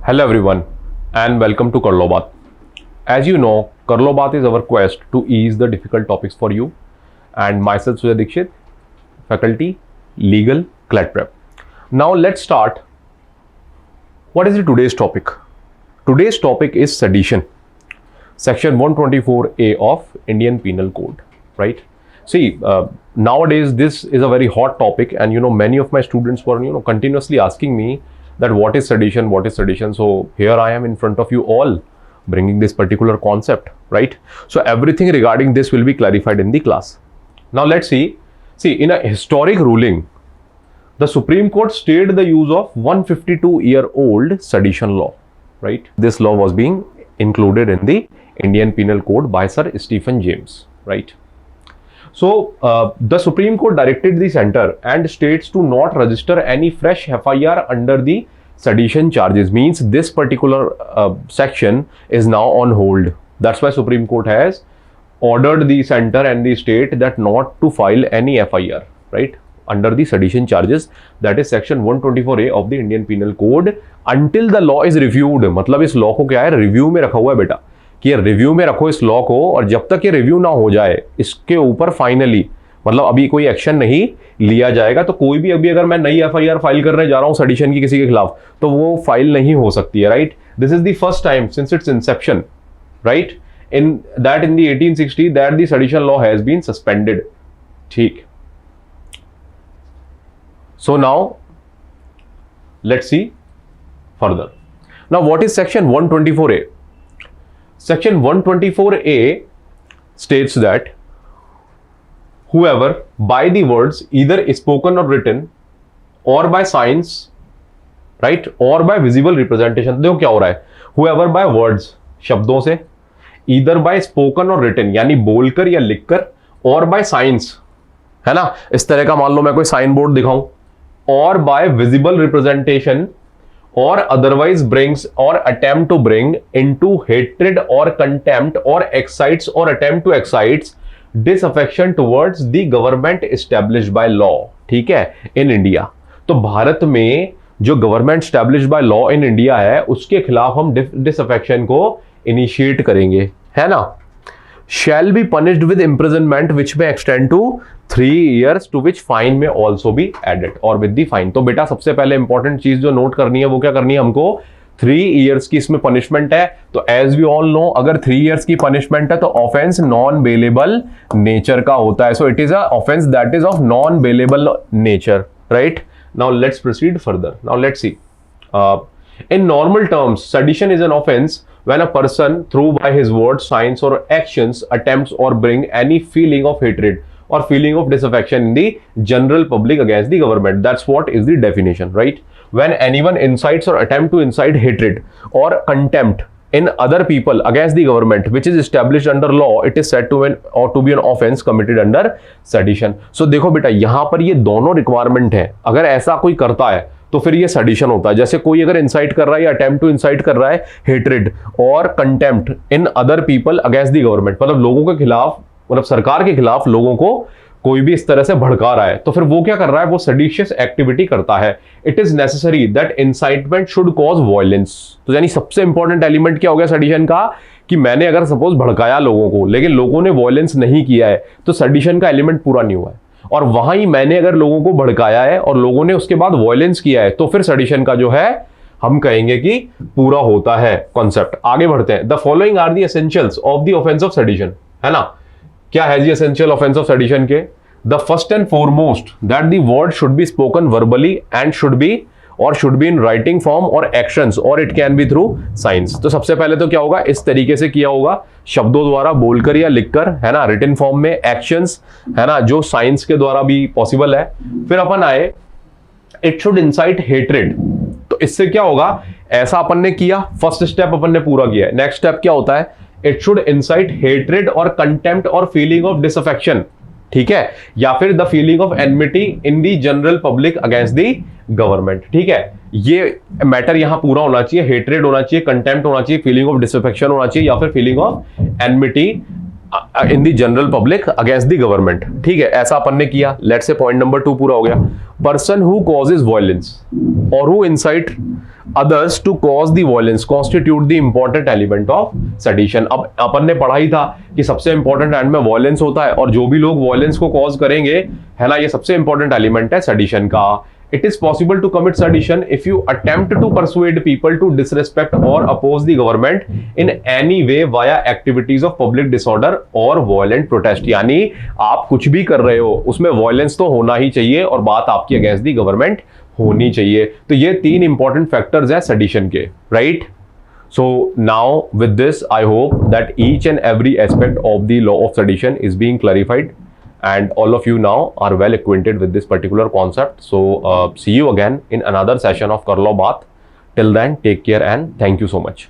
Hello everyone and welcome to Karlo Baat. As you know, Karlo Baat is our quest to ease the difficult topics for you and myself Sujay Dikshit, faculty, legal, CLAT Prep. Now let's start. What is today's topic? Today's topic is sedition. Section 124A of Indian Penal Code, right? See, nowadays this is a very hot topic and many of my students were continuously asking me that what is sedition, what is sedition. So here I am in front of you all bringing this particular concept, right? So everything regarding this will be clarified in the class. Now let's see in a historic ruling, the Supreme Court stayed the use of 152-year-old sedition law, right? This law was being included in the Indian Penal Code by Sir Stephen James, right? So the Supreme Court directed the center and states to not register any fresh FIR under the sedition charges. Means this particular section is now on hold. That's why Supreme Court has ordered the center and the state that not to file any FIR, right, under the sedition charges. That is section 124A of the Indian Penal Code until the law is reviewed. मतलब इस law को क्या है, review में रखा हुआ है बेटा, कि रिव्यू में रखो इस लॉ को, और जब तक ये रिव्यू ना हो जाए इसके ऊपर फाइनली मतलब अभी कोई एक्शन नहीं लिया जाएगा। तो कोई भी अभी अगर मैं नई FIR फाइल करने जा रहा हूं सेडिशन की किसी के खिलाफ तो वो फाइल नहीं हो सकती है, right? This is the first time since its inception, right, in the 1860 that the sedition law has been suspended, ठीक? So now let's see further. Now what is section 124A? Section 124A states that whoever by the words either spoken or written or by signs, right, or by visible representation. देखो क्या हो रहा है, whoever by words शब्दों से, either by spoken or written यानी बोलकर या लिखकर, और by signs, है ना, इस तरह का मान लो मैं कोई साइन बोर्ड दिखाऊं, और by visible representation or otherwise brings or attempt to bring into hatred or contempt or excites or attempt to excites disaffection towards the government established by law, ठीक है, in India. तो भारत में जो government established by law in India है उसके खिलाफ हम disaffection को इनिशिएट करेंगे, है ना? shall be punished with imprisonment which may extend to 3 years to which fine may also be added or with the fine. तो बेटा सबसे पहले इंपॉर्टेंट चीज जो नोट करनी है वो क्या करनी है हमको, 3 years की इसमें पनिशमेंट है. तो एज वी ऑल नो अगर 3 years की पनिशमेंट है तो ऑफेंस नॉन बेलेबल नेचर का होता है. So it is a offence that is of non bailable nature, right? Now let's proceed further. Now let's C. In normal terms, sedition is an offense when a person, through by his words, signs, or actions, attempts or bring any feeling of hatred or feeling of disaffection in the general public against the government. That's what is the definition, right? When anyone incites or attempt to incite hatred or contempt in other people against the government, which is established under law, it is said to be an offense committed under sedition. So देखो बेटा यहाँ पर ये दोनों requirement है. अगर ऐसा कोई करता है तो फिर ये सेडिशन होता है. जैसे कोई अगर इंसाइट कर रहा है या अटेम्प्ट टू इंसाइट कर रहा है हेट्रेड और contempt in other people against the government, मतलब लोगों के खिलाफ, मतलब सरकार के खिलाफ लोगों को कोई भी इस तरह से भड़का रहा है, तो फिर वो क्या कर रहा है, वो सेडिशियस एक्टिविटी करता है. It is necessary that incitement should cause violence. तो यानी सबसे इंपॉर्टेंट एलिमेंट क्या हो गया सेडिशन का, कि मैंने अगर सपोज भड़काया लोगों को लेकिन लोगों ने वायलेंस नहीं किया है तो सेडिशन का एलिमेंट पूरा नहीं हुआ है. और वहां ही मैंने अगर लोगों को भड़काया है और लोगों ने उसके बाद वायलेंस किया है तो फिर सेडिशन का जो है हम कहेंगे कि पूरा होता है कॉन्सेप्ट. आगे बढ़ते हैं. The following are the essentials of the offence of sedition, है ना? क्या है जी एसेंशियल ऑफेंस ऑफ सेडिशन के? The first and foremost that the word should be spoken verbally and should be in writing form और actions और it can be through signs. तो सबसे पहले तो क्या होगा, इस तरीके से किया होगा, शब्दों द्वारा बोलकर या लिखकर, है ना, रिटन फॉर्म में, एक्शंस, है ना, जो साइंस के द्वारा भी पॉसिबल है. फिर अपन आए इट शुड इंसाइट हेट्रेड. तो इससे क्या होगा, ऐसा अपन ने किया, फर्स्ट स्टेप अपन ने पूरा किया. नेक्स्ट स्टेप क्या होता है, इट शुड इंसाइट हेट्रेड और कंटेम्प्ट और फीलिंग ऑफ डिसअफेक्शन, ठीक है, या फिर the feeling of enmity in the general public against the government, ठीक है. ये मैटर यहां पूरा होना चाहिए, हेट्रेड होना चाहिए, कंटेम्प्ट होना चाहिए, फीलिंग ऑफ डिसअफेक्शन होना चाहिए, या फिर feeling of enmity in the general public against the government. ठीक है, ऐसा अपन ने किया। लेट्स से पॉइंट नंबर 2 पूरा हो गया। पर्सन हु कॉजेज वायलेंस और who insight others to cause the violence constitute the important element of sedition। अब अपन ने पढ़ा ही था कि सबसे इंपॉर्टेंट एंड में वायलेंस होता है, और जो भी लोग वायलेंस को कॉज करेंगे, है ना, ये सबसे इंपॉर्टेंट एलिमेंट है सेडिशन का। It is possible to commit sedition if you attempt to persuade people to disrespect or oppose the government in any way via activities of public disorder or violent protest। यानी आप कुछ भी कर रहे हो उसमें वायलेंस तो होना ही चाहिए और बात आपकी अगेंस्ट दी गवर्नमेंट होनी चाहिए। तो ये 3 इंपॉर्टेंट फैक्टर्स है सेडिशन के, right. So now with this I hope that each and every aspect of the law of sedition is being clarified and all of you now are well acquainted with this particular concept. So see you again in another session of Kar Lo Baat. Till then, take care and thank you so much.